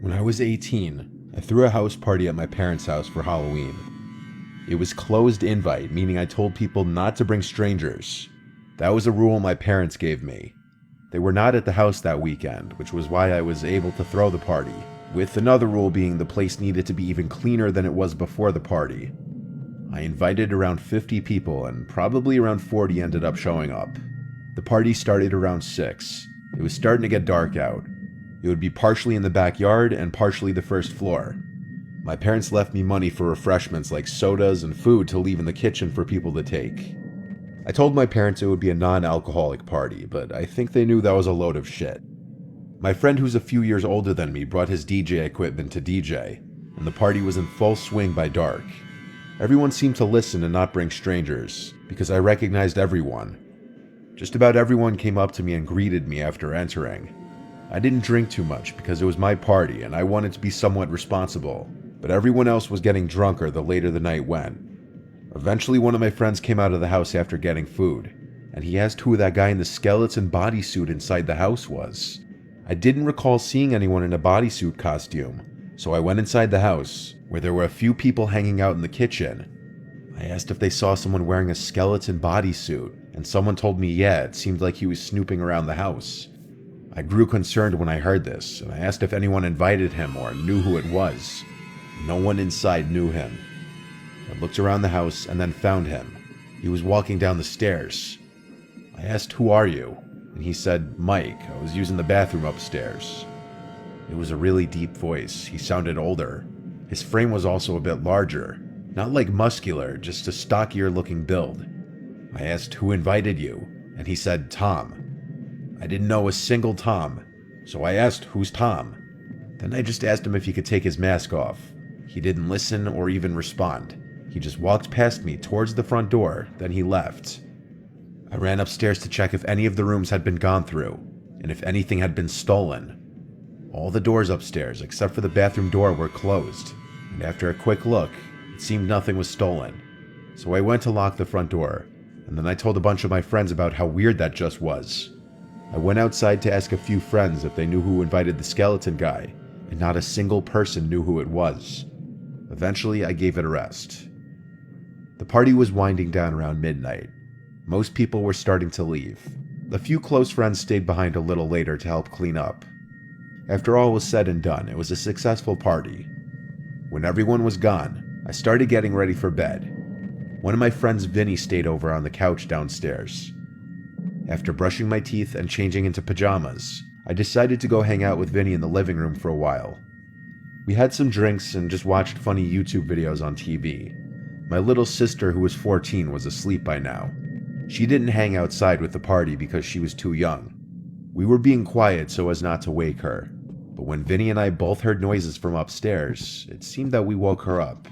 When I was 18, I threw a house party at my parents' house for Halloween. It was closed invite, meaning I told people not to bring strangers. That was a rule my parents gave me. They were not at the house that weekend, which was why I was able to throw the party, with another rule being the place needed to be even cleaner than it was before the party. I invited around 50 people and probably around 40 ended up showing up. The party started around 6. It was starting to get dark out. It would be partially in the backyard and partially the first floor. My parents left me money for refreshments like sodas and food to leave in the kitchen for people to take. I told my parents it would be a non-alcoholic party, but I think they knew that was a load of shit. My friend who's a few years older than me brought his DJ equipment to DJ, and the party was in full swing by dark. Everyone seemed to listen and not bring strangers, because I recognized everyone. Just about everyone came up to me and greeted me after entering. I didn't drink too much because it was my party and I wanted to be somewhat responsible, but everyone else was getting drunker the later the night went. Eventually one of my friends came out of the house after getting food, and he asked who that guy in the skeleton bodysuit inside the house was. I didn't recall seeing anyone in a bodysuit costume, so I went inside the house, where there were a few people hanging out in the kitchen. I asked if they saw someone wearing a skeleton bodysuit, and someone told me yeah, it seemed like he was snooping around the house. I grew concerned when I heard this, and I asked if anyone invited him or knew who it was. No one inside knew him. I looked around the house and then found him. He was walking down the stairs. I asked, "Who are you?" And he said, "Mike, I was using the bathroom upstairs." It was a really deep voice. He sounded older. His frame was also a bit larger. Not like muscular, just a stockier looking build. I asked, "Who invited you?" And he said, "Tom." I didn't know a single Tom, so I asked, "Who's Tom?" Then I just asked him if he could take his mask off. He didn't listen or even respond. He just walked past me towards the front door, then he left. I ran upstairs to check if any of the rooms had been gone through, and if anything had been stolen. All the doors upstairs, except for the bathroom door, were closed, and after a quick look, it seemed nothing was stolen. So I went to lock the front door, and then I told a bunch of my friends about how weird that just was. I went outside to ask a few friends if they knew who invited the skeleton guy, and not a single person knew who it was. Eventually, I gave it a rest. The party was winding down around midnight. Most people were starting to leave. A few close friends stayed behind a little later to help clean up. After all was said and done, it was a successful party. When everyone was gone, I started getting ready for bed. One of my friends, Vinny, stayed over on the couch downstairs. After brushing my teeth and changing into pajamas, I decided to go hang out with Vinny in the living room for a while. We had some drinks and just watched funny YouTube videos on TV. My little sister, who was 14, was asleep by now. She didn't hang outside with the party because she was too young. We were being quiet so as not to wake her, but when Vinny and I both heard noises from upstairs, it seemed that we woke her up.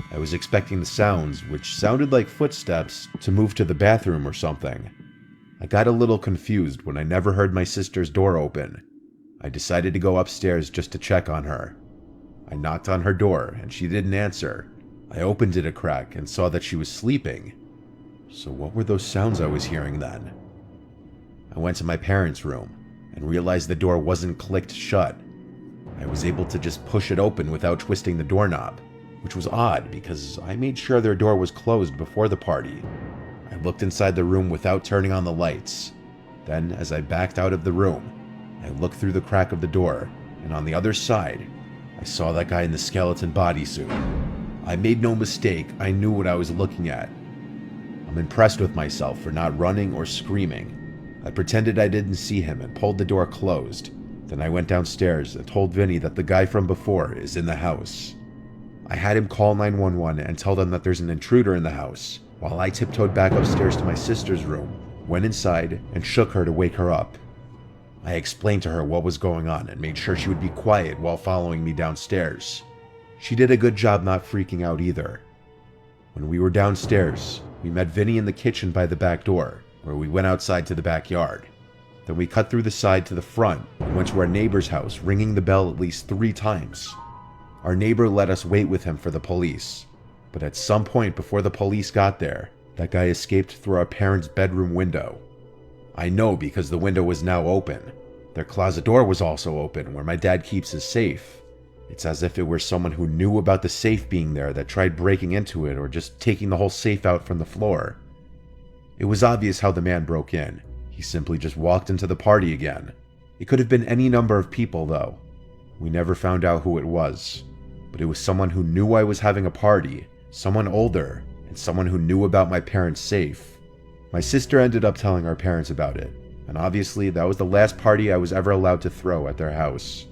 I was expecting the sounds, which sounded like footsteps, to move to the bathroom or something. I got a little confused when I never heard my sister's door open. I decided to go upstairs just to check on her. I knocked on her door and she didn't answer. I opened it a crack and saw that she was sleeping. So what were those sounds I was hearing then? I went to my parents' room and realized the door wasn't clicked shut. I was able to just push it open without twisting the doorknob, which was odd because I made sure their door was closed before the party. I looked inside the room without turning on the lights. Then, as I backed out of the room, I looked through the crack of the door, and on the other side, I saw that guy in the skeleton bodysuit. I made no mistake, I knew what I was looking at. I'm impressed with myself for not running or screaming. I pretended I didn't see him and pulled the door closed. Then I went downstairs and told Vinny that the guy from before is in the house. I had him call 911 and tell them that there's an intruder in the house, while I tiptoed back upstairs to my sister's room, went inside, and shook her to wake her up. I explained to her what was going on and made sure she would be quiet while following me downstairs. She did a good job not freaking out either. When we were downstairs, we met Vinny in the kitchen by the back door, where we went outside to the backyard. Then we cut through the side to the front and went to our neighbor's house, ringing the bell at least 3 times. Our neighbor let us wait with him for the police. But at some point before the police got there, that guy escaped through our parents' bedroom window. I know because the window was now open. Their closet door was also open, where my dad keeps his safe. It's as if it were someone who knew about the safe being there that tried breaking into it or just taking the whole safe out from the floor. It was obvious how the man broke in. He simply just walked into the party again. It could have been any number of people, though. We never found out who it was, but it was someone who knew I was having a party, someone older, and someone who knew about my parents' safe. My sister ended up telling our parents about it, and obviously that was the last party I was ever allowed to throw at their house.